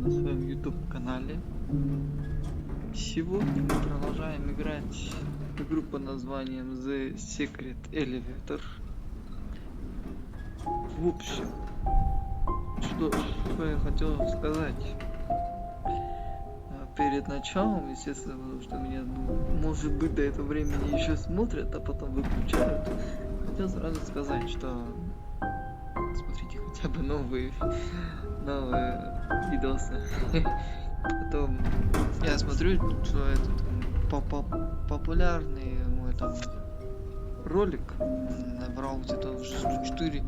на своем YouTube канале. Сегодня мы продолжаем играть в игру под названием The Secret Elevator. В общем, что я хотел сказать перед началом, естественно, потому что меня, может быть, до этого времени еще смотрят, а потом выключают. Хотел сразу сказать, что смотрите хотя бы новые видосы. Потом я смотрю, что этот популярный мой там ролик набрал где-то уже 104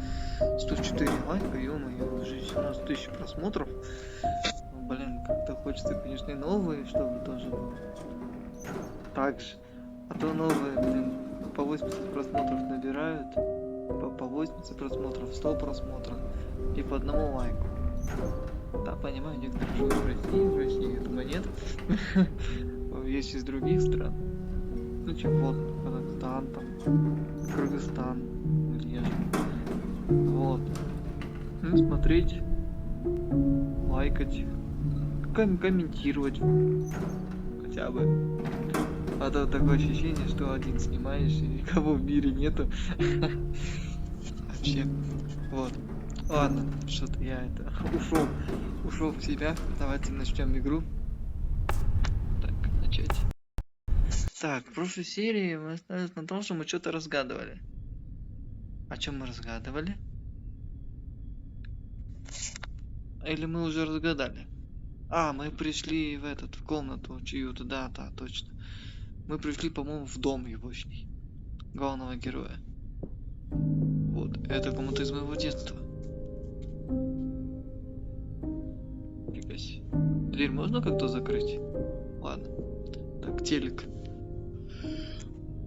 лайка, ё-моё, уже 17 тысяч просмотров. Блин, как-то хочется, конечно, и новые, чтобы тоже так же. А то новые, блин, по 80 просмотров набирают, по 80 просмотров, 100 просмотров и по одному лайку. Да, понимаю, некоторые живут в России, я думаю, нет. Есть из других стран. Ну, чем вот, Казахстан, там, Кыргызстан, вот. Ну, смотреть, лайкать, комментировать хотя бы. А то такое ощущение, что один снимаешь и никого в мире нету. Вообще, вот. Ладно, что-то я ушел в себя. Давайте начнем игру. Так, начать. Так, в прошлой серии мы остались на том, что мы что-то разгадывали. О чем мы разгадывали? Или мы уже разгадали? А, мы пришли в комнату чью-то, да, точно. Мы пришли, по-моему, в дом ебучий главного героя. Вот, это комната из моего детства. Фига себе. Дверь можно как-то закрыть? Ладно. Так, телек.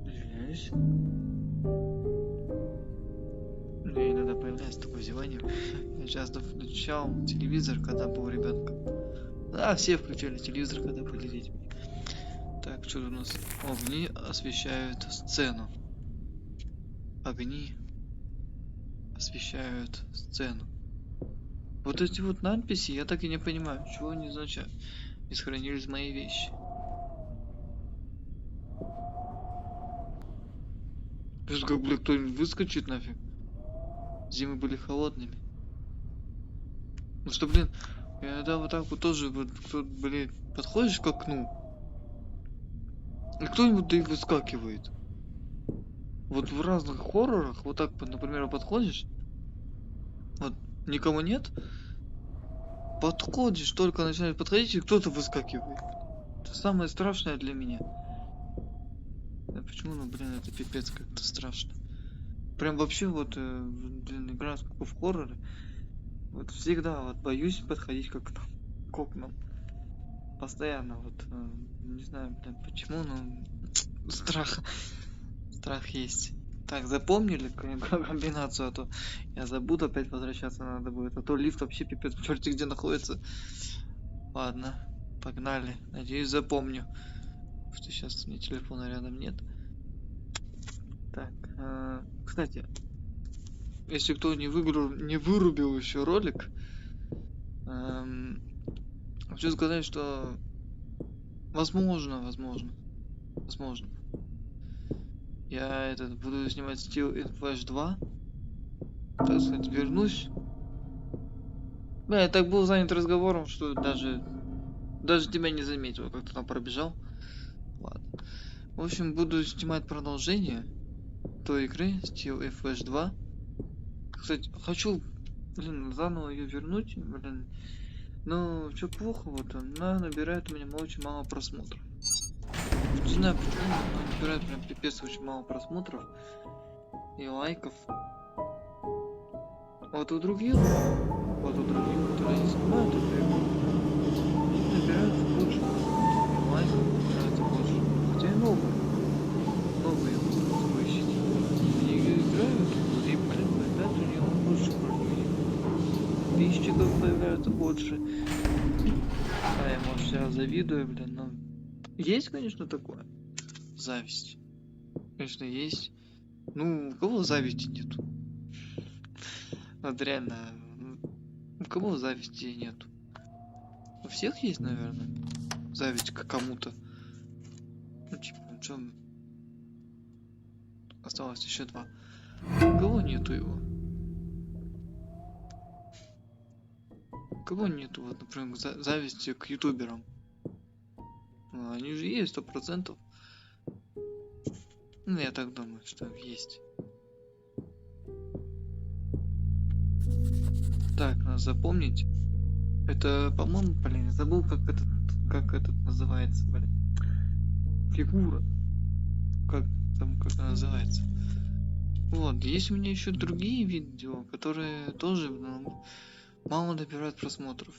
Извиняюсь. Мне иногда появляется такое зевание. Я часто включал телевизор, когда был ребенком. Да, все включали телевизор, когда были детьми. Так, что у нас? Огни освещают сцену. Огни освещают сцену. Вот эти вот надписи, я так и не понимаю, чего они означают. И сохранились мои вещи. Просто как, блин, кто-нибудь выскочит нафиг. Зимы были холодными. Ну что, блин, иногда вот так вот тоже, вот, кто, блин, подходишь к окну, и кто-нибудь да и выскакивает. Вот в разных хоррорах, вот так, например, подходишь, вот никого нет, подходишь, только начинаешь подходить, и кто-то выскакивает. Это самое страшное для меня. Да почему, ну, блин, это пипец как-то страшно. Прям вообще вот, блин, играю в хорроры, вот всегда вот боюсь подходить к окнам. Постоянно вот, не знаю, блин, почему, но страх есть. Так, запомнили комбинацию, а то я забуду, опять возвращаться надо будет. А то лифт вообще пипец, черти где находится. Ладно, погнали. Надеюсь, запомню. Что сейчас у меня телефона рядом нет. Так, кстати, если кто не вырубил еще ролик, хочу сказать, что возможно, я буду снимать Steel in Flash 2. Так сказать, вернусь. Бля, я так был занят разговором, что даже тебя не заметил, как ты там пробежал. Ладно. В общем, буду снимать продолжение той игры Steel in Flash 2. Кстати, хочу, блин, заново ее вернуть, блин. Но что плохо, вот она набирает у меня очень мало просмотров. Не знаю почему, но она набирает прям пипец очень мало просмотров и лайков. Вот у других, которые не снимают эту игру, они набирают больше просмотров и лайков, набирается больше. Хотя и новые подписчики. Они играют, и, блин, появляется у него больше просмотров. Подписчиков появляется больше. А я, может, сейчас завидую, блин, но... Есть, конечно, такое. Зависть. Конечно, есть. Ну, у кого зависти нету? Вот реально, у кого зависти нету? У всех есть, наверное, зависть к кому-то. Ну, типа, чем осталось еще 2. У кого нету его? У кого нету, вот, например, зависти к ютуберам? Ну, они же есть 100%. Ну, я так думаю, что есть. Так, надо запомнить. Это, по-моему, блин, я забыл, как этот называется, блин. Фигура. Как она называется. Вот, есть у меня еще другие видео, которые тоже мало набирают просмотров.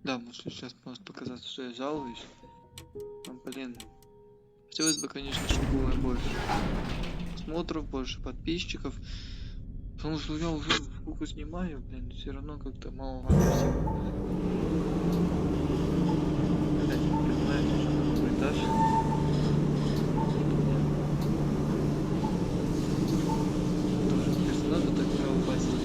Да, может сейчас может показаться, что я жалуюсь. Но, блин, хотелось бы, конечно, чтобы было больше просмотров, больше подписчиков. Потому что я уже сколько снимаю, блин, все равно как-то мало всего. Кстати, знаете, что такое этаж? Тоже персонажа так кровопасить.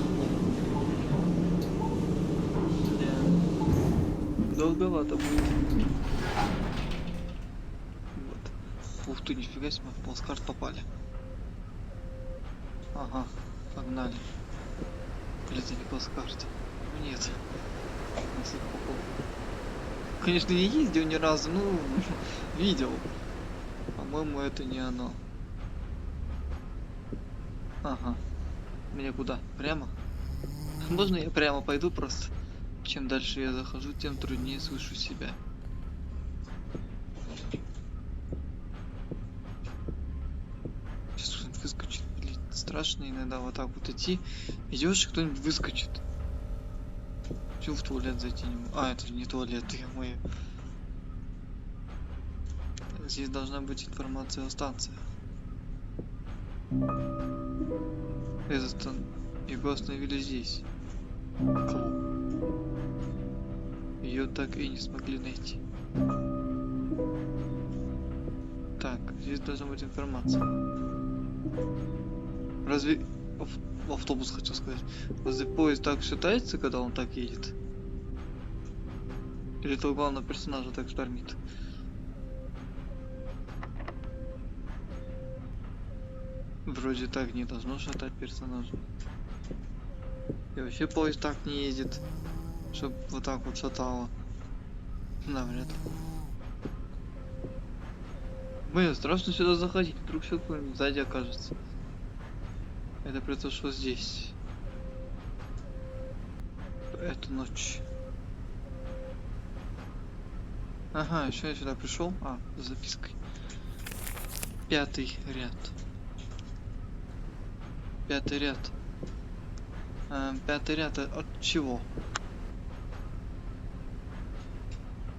Долговато будет. Вот. Ух ты, нифига себе, в плацкарт попали. Ага, погнали. Или это не плацкарт? Нет. Конечно, не ездил ни разу, ну, видел. По-моему, это не оно. Ага. Мне куда? Прямо? Можно я прямо пойду просто? Чем дальше я захожу, тем труднее слышу себя. Сейчас кто-нибудь выскочит. Блин, страшно иногда вот так вот идти. Идешь, кто-нибудь выскочит. Чего в туалет зайти не могу? А, это не туалет, ё-моё. Здесь должна быть информация о станции. Его остановили здесь. Кого? Ее так и не смогли найти. Так, здесь должна быть информация. Разве автобус, хочу сказать, разве поезд так считается, когда он так едет? Или этого главного персонажа так штормит? Вроде так не должно шатать персонажа. И вообще поезд так не ездит, чтоб вот так вот шатало. Навряд ли. Блин, страшно сюда заходить, вдруг все кто-нибудь сзади окажется. Это произошло здесь. Эту ночь. Ага, еще я сюда пришел. А, с запиской. 5-й ряд. 5-й ряд. 5-й ряд от чего?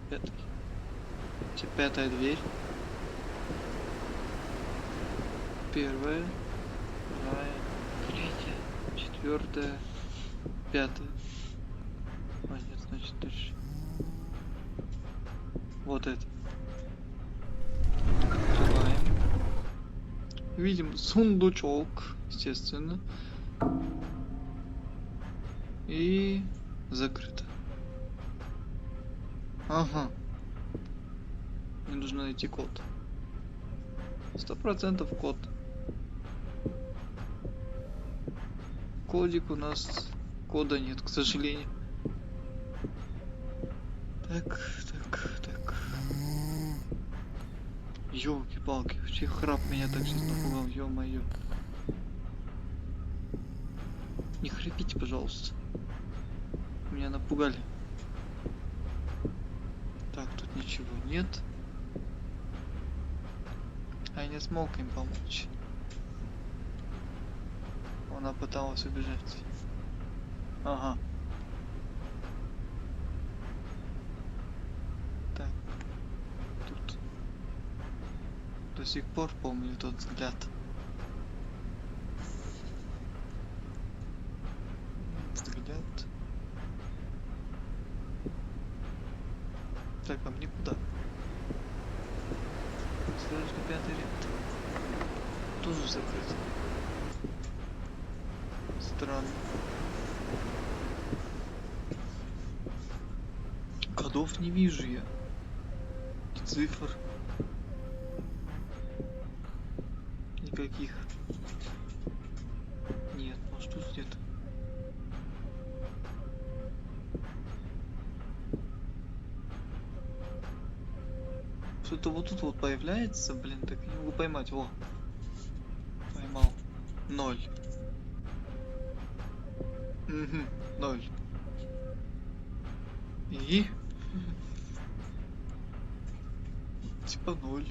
5-й. 5-я дверь. 1-я. 2-я. 3-я. 4-я. 5-я. А, нет, значит дальше. Вот это. Открываем. Видим сундучок, естественно. И закрыто. Ага. Мне нужно найти код. 100% код. Кодик у нас... Кода нет, к сожалению. Так. Ёлки-палки, вообще храп меня так сейчас напугал, ё-моё. Не храпите, пожалуйста. Меня напугали. Так, тут ничего нет. А я не смог им помочь. Она пыталась убежать. Ага. Так. Тут до сих пор помню тот взгляд. Так, а мне куда? Сказали, что 5-й ряд. Тоже закрыт. Странно. следов не вижу я. Цифр. Никаких. Нет, может тут где-то. Что-то вот тут вот появляется, блин, так не могу поймать. Во. Поймал. 0. Угу, 0. И? Типа 0.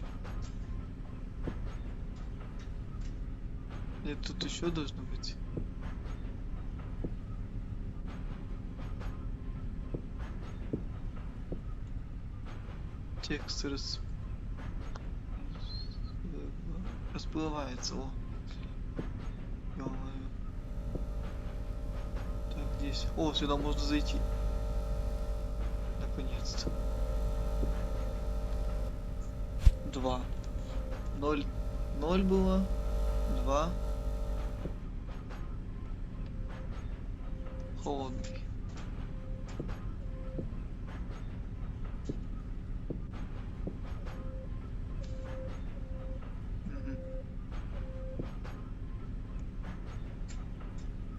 Нет, тут еще должно быть. Текст расплывается. О. Ё-моё. Так, здесь. О, сюда можно зайти. Наконец-то. 2. 0. 0 было. 2. Холодный. Мгм.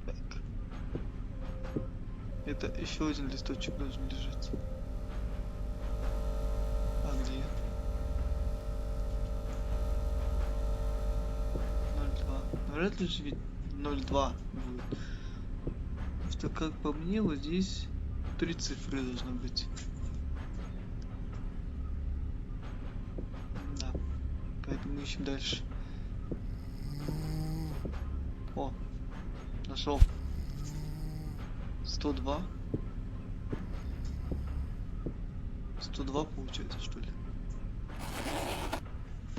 Так. Это еще один листочек должен лежать. А где? 0,2. Вряд ли же ведь 0,2 будет. Потому что, как по мне, вот здесь 3 цифры должно быть. Да. Поэтому ищем дальше. О, нашел. 102. 102 получается, что ли?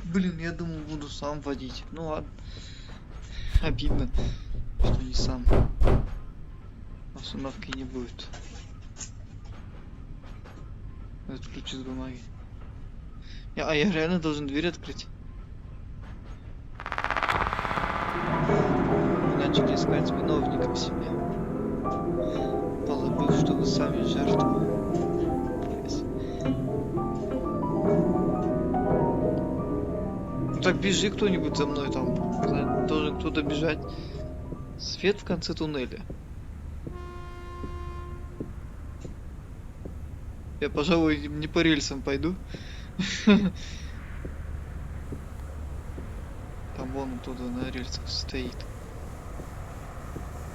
Блин, я думал, буду сам водить. Ну ладно. Обидно, что не сам. Остановки не будет. Это ключ из бумаги. А я реально должен дверь открыть. Вы начали искать виновника в себе. Позабыв, что вы сами жертвы. Ну так бежи кто-нибудь за мной там. Должен кто-то бежать. Свет в конце туннеля. Я, пожалуй, не по рельсам пойду. Там вон оттуда на рельсах стоит.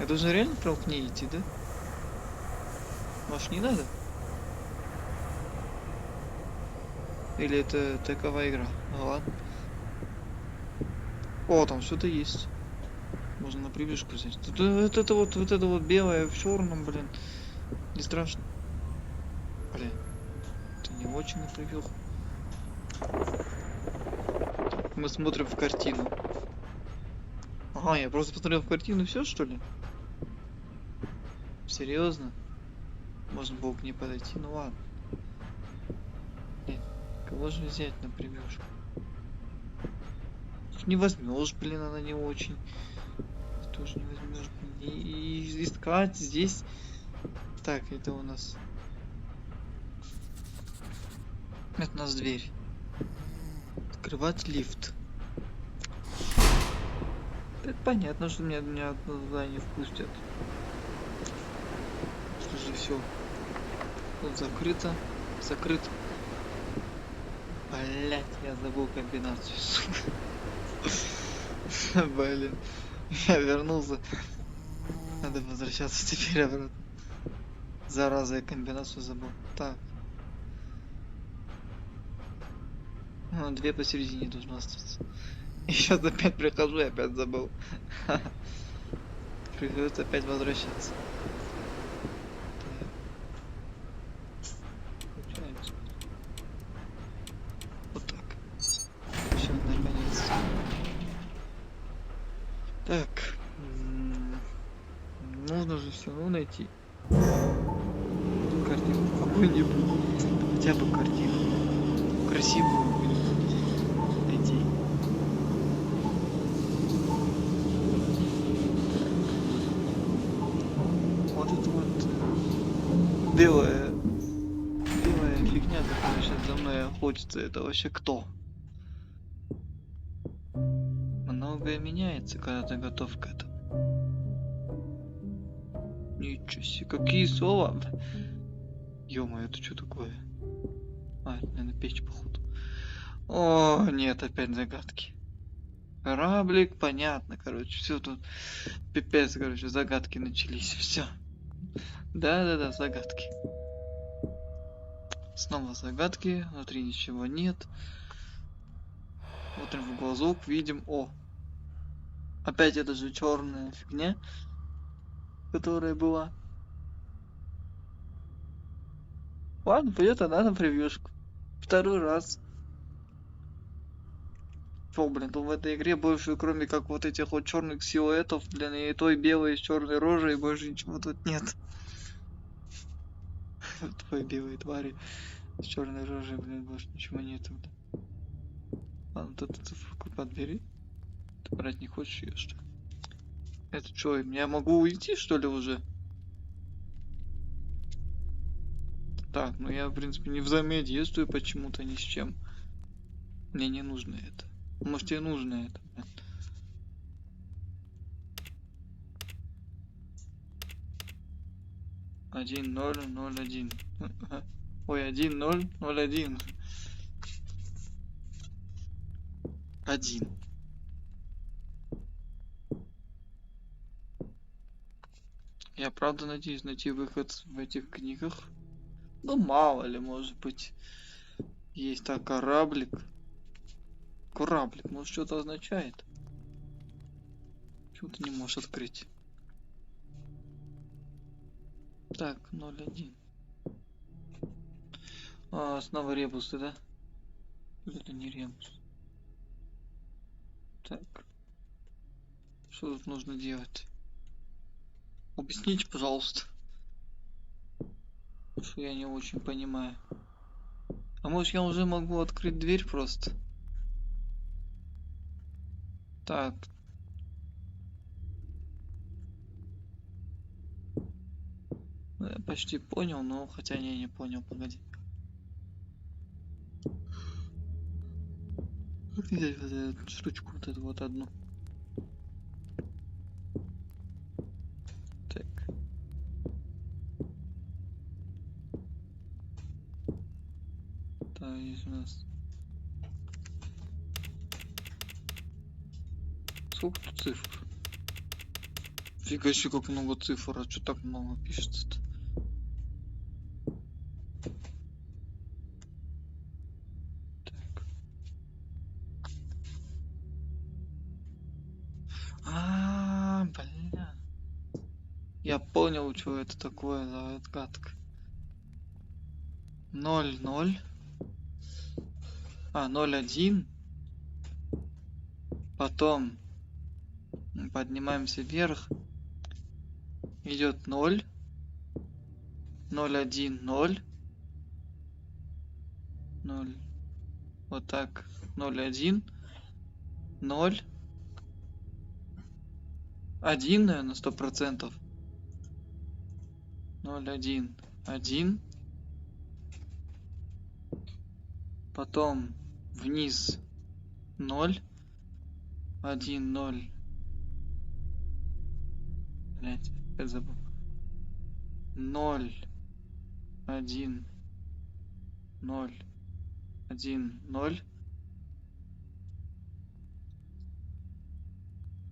Я должен реально прям к ней идти, да? Может, не надо? Или это такова игра? Ну ладно. О, там что-то есть. Можно на привычку взять. Тут вот это вот белое в черном, блин. Не страшно. Блин. Это не очень напрягал. Мы смотрим в картину. Ага, я просто посмотрел в картину, все что ли? Серьезно? Можно было к ней подойти, ну ладно. Нет, кого же взять на примерку? Не возьмешь, блин, она не очень. Тоже не возьмешь, блин. И искать здесь. Так, это у нас. Это у нас дверь. Открывать лифт. Это понятно, что меня туда не впустят. Что же все? Тут закрыто. Закрыто. Блять, я забыл комбинацию. Блин. Я вернулся. Надо возвращаться теперь обратно. Зараза, я комбинацию забыл. Так. Ну, 2 посередине должно остаться. И сейчас опять прихожу и опять забыл. Придется опять возвращаться. Вот так. Все, наконец. Так. Нужно же все равно найти картину какую-нибудь. Хотя бы картину. Красивую найти. Вот это вот белое за мной охотится, это вообще кто? Многое меняется, когда ты готов к этому. Ничего себе, какие слова! Ё-моё, это что такое? А, это, наверное, печь, походу. О, нет, опять загадки. Кораблик, понятно, короче, все тут пипец, короче, загадки начались, все. Да-да-да, загадки. Снова загадки, внутри ничего нет. Смотрим в глазок, видим, о, опять эта же черная фигня, которая была. Ладно, пойдет она на превьюшку. Второй раз. Фу, блин, тут в этой игре больше, кроме как вот этих вот черных силуэтов, блин, и той белой с черной рожей, больше ничего тут нет. Твои белые твари с черной рожей, блин, больше ничего нету. Ладно, тут циферку подбери. Ты брать не хочешь ее, что ли? Это что, я могу уйти, что ли, уже? Так, ну я, в принципе, не взаимодействую почему-то ни с чем. Мне не нужно это. Может, тебе нужно это, блин. Один, ноль, ноль, один. Ой, 1-0-0-1. 1. Я правда надеюсь найти выход в этих книгах. Ну, мало ли, может быть, есть так кораблик. Кораблик, может, что-то означает? Почему ты не можешь открыть? Так, 0-1. А, снова ребусы, да? Или это не ребус? Так. Что тут нужно делать? Объясните, пожалуйста. Что я не очень понимаю. А может, я уже могу открыть дверь просто? Так. Ну, я почти понял, но хотя не понял, погоди. Как взять вот эту штучку, вот эту вот одну? Так. Так, здесь у нас... Сколько тут цифр? Фига себе, как много цифр, а что так много пишется-то? Так. Бля. Я понял, что это такое за отгадка. 0-0. 0-1. Потом поднимаемся вверх. Идет 0. 0-1, 0. 0. Вот так. 0-1. 0. 1, наверное, 100%. 0-1. 1. Потом вниз 0. 1, 0. Блять, опять забыл. 0. 1. 0. 1, 0.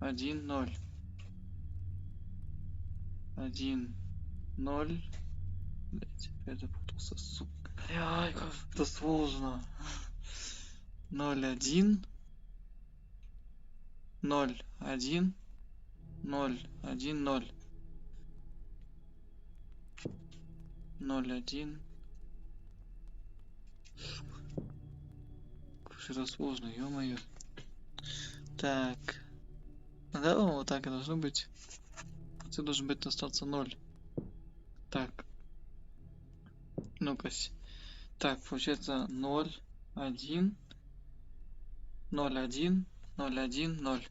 1, 0. 1, 0. Блять, опять запутался, сука. Ай, как это сложно. 0, 1. 0, 1. 0, 1, 0. 0, 1. Как же это сложно, ё-моё. Так. Да, вот так и должно быть. Это должен быть остаться 0. Так. Ну-ка. Так, получается 0, 1, 0, 1, 0, 1, 0.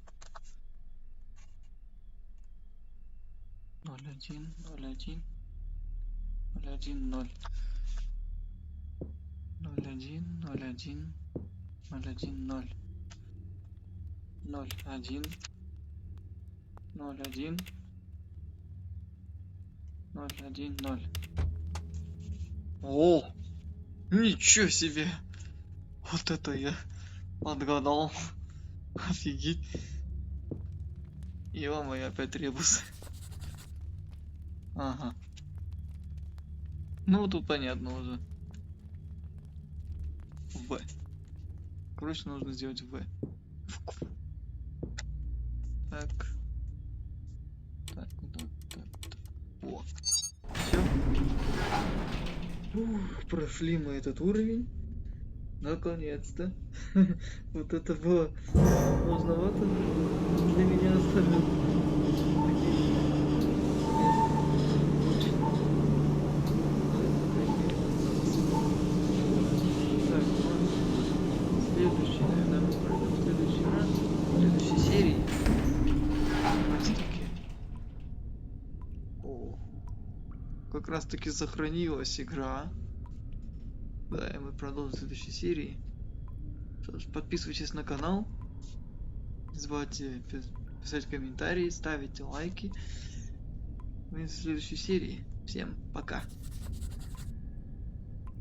0, 1, 0, 1, 0, 1, 0. 0, 01, 01, 01, 0. 01, 01, 01, 0. О! Ничего себе! Вот это я отгадал. Офигеть. Ё-моё, опять ребус. Ага. Ну, тут понятно уже. В. Короче, нужно сделать В. Так. Так, так, так, так. О. Все. Прошли мы этот уровень. Наконец-то. Вот это было сложновато для меня особенно. Так, ну, следующий, наверное, мы пройдем в следующий раз, в следующей серии. О, как раз таки сохранилась игра. Да, и мы продолжим в следующей серии. Что ж, подписывайтесь на канал. Не забывайте писать комментарии, ставить лайки. Увидимся в следующей серии. Всем пока.